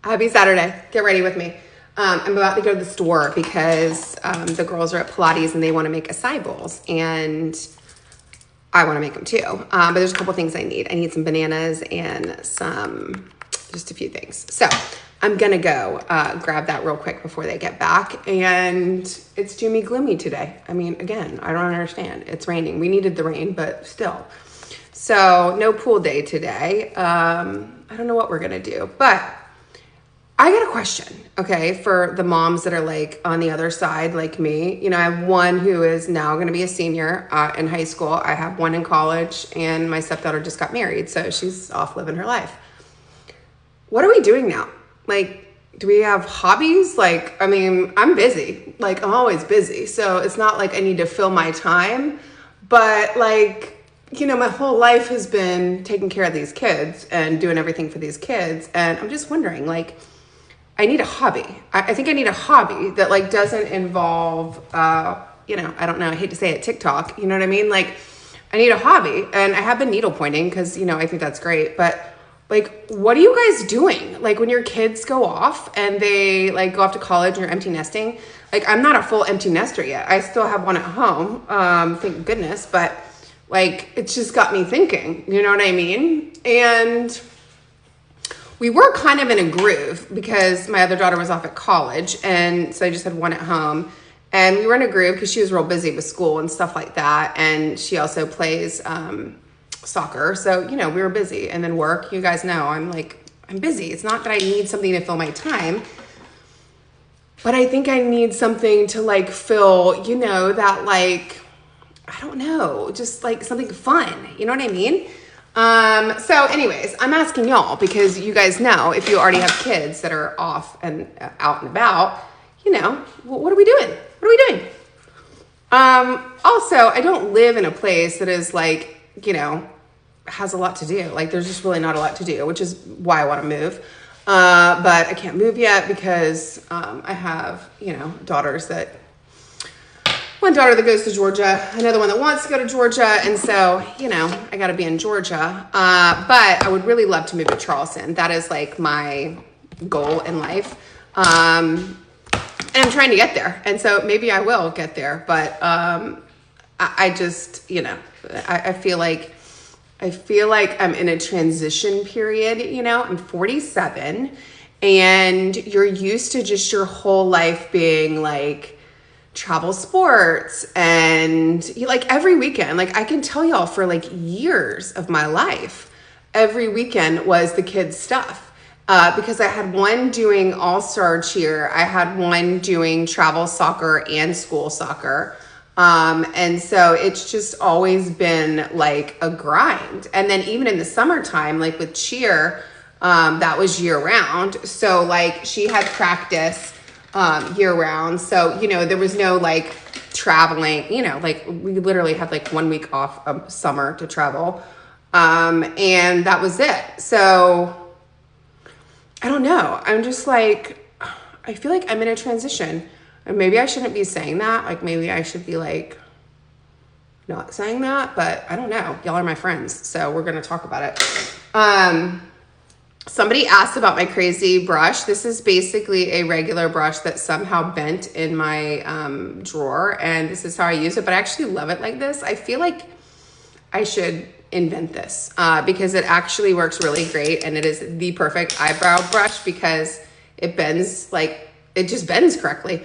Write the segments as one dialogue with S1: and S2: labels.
S1: Happy Saturday. Get ready with me. I'm about to go to the store because the girls are at Pilates and they want to make acai bowls, and I want to make them too. But there's a couple things I need. I need some bananas and just a few things. So I'm going to go grab that real quick before they get back. And it's doomy gloomy today. I mean, again, I don't understand. It's raining. We needed the rain, but still. So no pool day today. I don't know what we're going to do, but I got a question, okay, for the moms that are like on the other side, like me. You know, I have one who is now going to be a senior in high school. I have one in college, and my stepdaughter just got married, so she's off living her life. What are we doing now? Like, do we have hobbies? Like, I mean, I'm busy. Like, I'm always busy, so it's not like I need to fill my time. But like, you know, my whole life has been taking care of these kids and doing everything for these kids, and I'm just wondering, like, I need a hobby. I think I need a hobby that like doesn't involve, you know, I don't know, I hate to say it, TikTok, you know what I mean? Like, I need a hobby, and I have been needle pointing because, you know, I think that's great. But like, what are you guys doing? Like when your kids go off and they like go off to college and you're empty nesting, like I'm not a full empty nester yet. I still have one at home, thank goodness. But like, it's just got me thinking, you know what I mean? And we were kind of in a groove because my other daughter was off at college, and so I just had one at home, and we were in a groove because she was real busy with school and stuff like that, and she also plays soccer, so you know, we were busy. And then work, you guys know, I'm busy. It's not that I need something to fill my time, but I think I need something to like fill, you know, that like, I don't know, just like something fun, you know what I mean? So anyways, I'm asking y'all because you guys know, if you already have kids that are off and out and about, you know, what are we doing? What are we doing? Also, I don't live in a place that is like, you know, has a lot to do. Like there's just really not a lot to do, which is why I want to move. But I can't move yet because, I have, you know, one daughter that goes to Georgia, another one that wants to go to Georgia. And so, you know, I got to be in Georgia. But I would really love to move to Charleston. That is like my goal in life. And I'm trying to get there. And so maybe I will get there. But I just, you know, I feel like I'm in a transition period. You know, I'm 47, and you're used to just your whole life being like travel sports, and like every weekend, like I can tell y'all for like years of my life, every weekend was the kids stuff, because I had one doing all-star cheer, I had one doing travel soccer and school soccer, and so it's just always been like a grind. And then even in the summertime, like with cheer, that was year round, so like she had practice year round. So, you know, there was no like traveling, you know, like we literally had like 1 week off of summer to travel. And that was it. So I don't know. I'm just like, I feel like I'm in a transition, and maybe I shouldn't be saying that. Like maybe I should be like not saying that, but I don't know. Y'all are my friends, so we're going to talk about it. Somebody asked about my crazy brush. This is basically a regular brush that somehow bent in my drawer, and this is how I use it, but I actually love it like this. I feel like I should invent this because it actually works really great, and it is the perfect eyebrow brush because it bends, like it just bends correctly.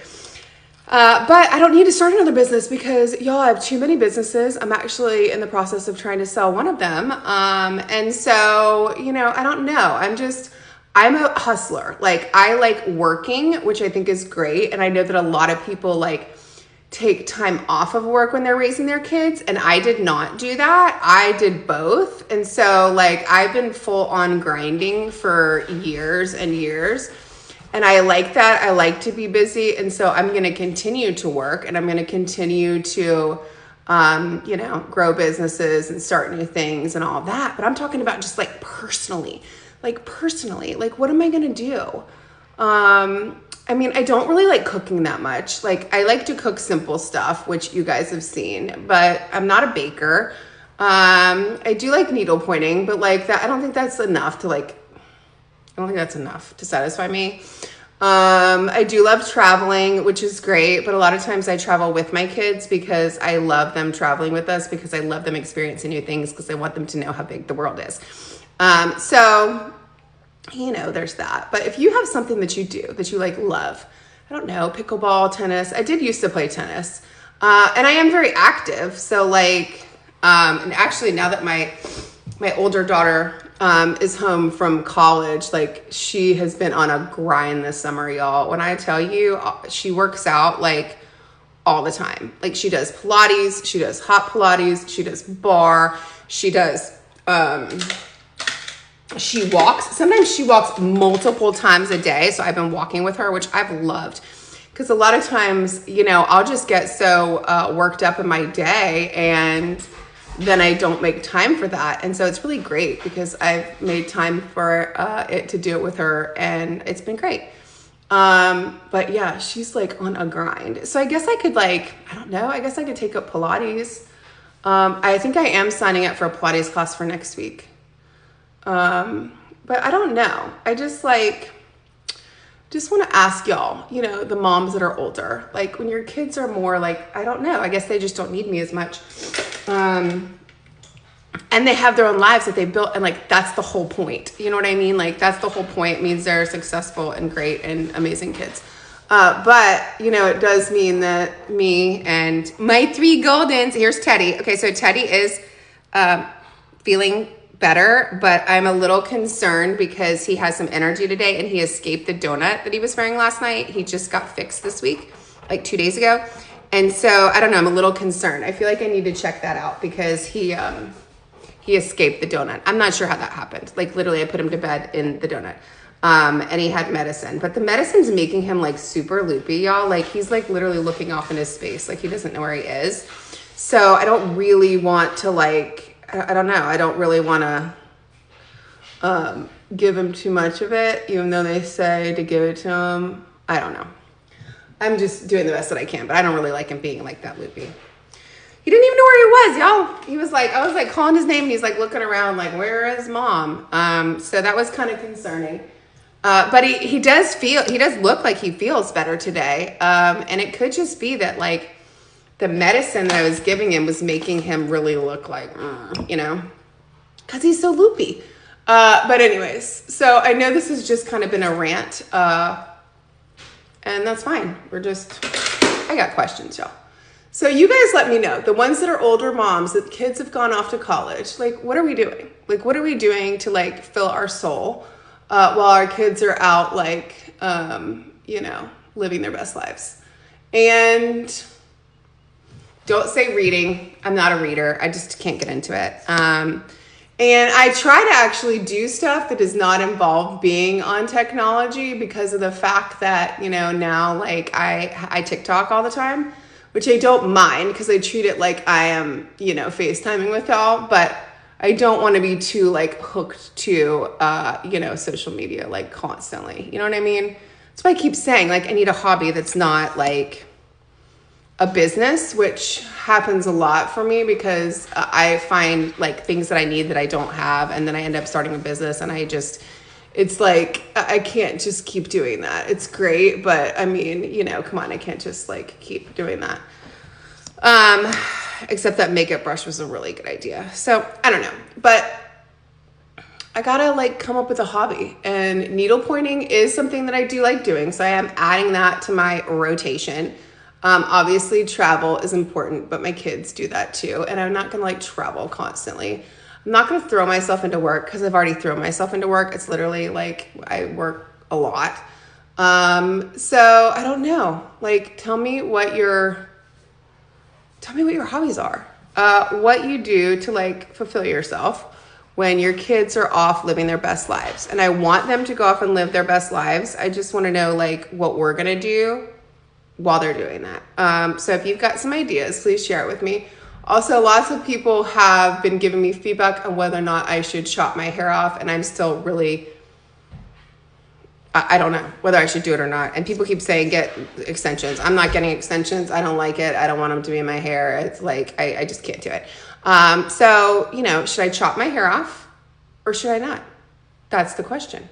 S1: But I don't need to start another business because y'all, I have too many businesses. I'm actually in the process of trying to sell one of them. And so, you know, I don't know. I'm a hustler. Like I like working, which I think is great. And I know that a lot of people like take time off of work when they're raising their kids. And I did not do that. I did both. And so like, I've been full on grinding for years and years. And I like that. I like to be busy. And so I'm going to continue to work, and I'm going to continue to, you know, grow businesses and start new things and all that. But I'm talking about just like personally, like what am I going to do? I mean, I don't really like cooking that much. Like I like to cook simple stuff, which you guys have seen, but I'm not a baker. I do like needle pointing, but like that, I don't think that's enough to like, don't think that's enough to satisfy me. I do love traveling, which is great, but a lot of times I travel with my kids because I love them traveling with us, because I love them experiencing new things, because I want them to know how big the world is. So, there's that. But if you have something that you do that you like love, I don't know, pickleball, tennis. I did used to play tennis. And I am very active. So like, and actually now that my older daughter is home from college, like she has been on a grind this summer, y'all. When I tell you, she works out like all the time. Like she does Pilates, she does hot Pilates, she does bar, she does, she walks. Sometimes she walks multiple times a day. So I've been walking with her, which I've loved. Because a lot of times, I'll just get so worked up in my day and then I don't make time for that. And so it's really great because I've made time for it to do it with her, and it's been great. But yeah, she's like on a grind. So I guess I could I don't know, I guess I could take up Pilates. I think I am signing up for a Pilates class for next week. But I don't know. I just want to ask y'all, the moms that are older, like when your kids are more I don't know, I guess they just don't need me as much. And they have their own lives that they built, and that's the whole point. You know what I mean? That's the whole point. It means they're successful and great and amazing kids. But it does mean that me and my 3 Goldens, here's Teddy. Okay. So Teddy is, feeling better, but I'm a little concerned because he has some energy today and he escaped the donut that he was wearing last night. He just got fixed this week, 2 days ago. And so I don't know, I'm a little concerned. I feel like I need to check that out because he escaped the donut. I'm not sure how that happened. Literally I put him to bed in the donut. And he had medicine, but the medicine's making him super loopy, y'all. He's literally looking off into space. He doesn't know where he is. So I don't really want to I don't know. I don't really want to give him too much of it, even though they say to give it to him. I don't know. I'm just doing the best that I can, but I don't really like him being that loopy. He didn't even know where he was, y'all. He was I was calling his name and he's looking around where is mom? So that was kind of concerning. But he does look like he feels better today. And it could just be that the medicine that I was giving him was making him really look because he's so loopy. But anyways, so I know this has just kind of been a rant, and that's fine. I got questions, y'all. So you guys let me know, the ones that are older moms, that kids have gone off to college, what are we doing? What are we doing to fill our soul, while our kids are out, living their best lives? And don't say reading. I'm not a reader. I just can't get into it. And I try to actually do stuff that does not involve being on technology because of the fact that, now I TikTok all the time, which I don't mind because I treat it like I am, FaceTiming with y'all, but I don't want to be too hooked to, social media, constantly. You know what I mean? That's why I keep saying I need a hobby that's not a business, which happens a lot for me because I find things that I need that I don't have. And then I end up starting a business and it's I can't just keep doing that. It's great. But I mean, come on, I can't just keep doing that. Except that makeup brush was a really good idea. So I don't know, but I gotta come up with a hobby, and needle pointing is something that I do like doing. So I am adding that to my rotation. Obviously travel is important, but my kids do that too. And I'm not going to travel constantly. I'm not going to throw myself into work because I've already thrown myself into work. It's literally I work a lot. So I don't know, tell me what your hobbies are, what you do to fulfill yourself when your kids are off living their best lives. And I want them to go off and live their best lives. I just want to know what we're going to do while they're doing that. So if you've got some ideas, please share it with me. Also, lots of people have been giving me feedback on whether or not I should chop my hair off, and I'm still really, I don't know whether I should do it or not. And people keep saying get extensions. I'm not getting extensions. I don't like it. I don't want them to be in my hair. It's I just can't do it. So, should I chop my hair off or should I not? That's the question.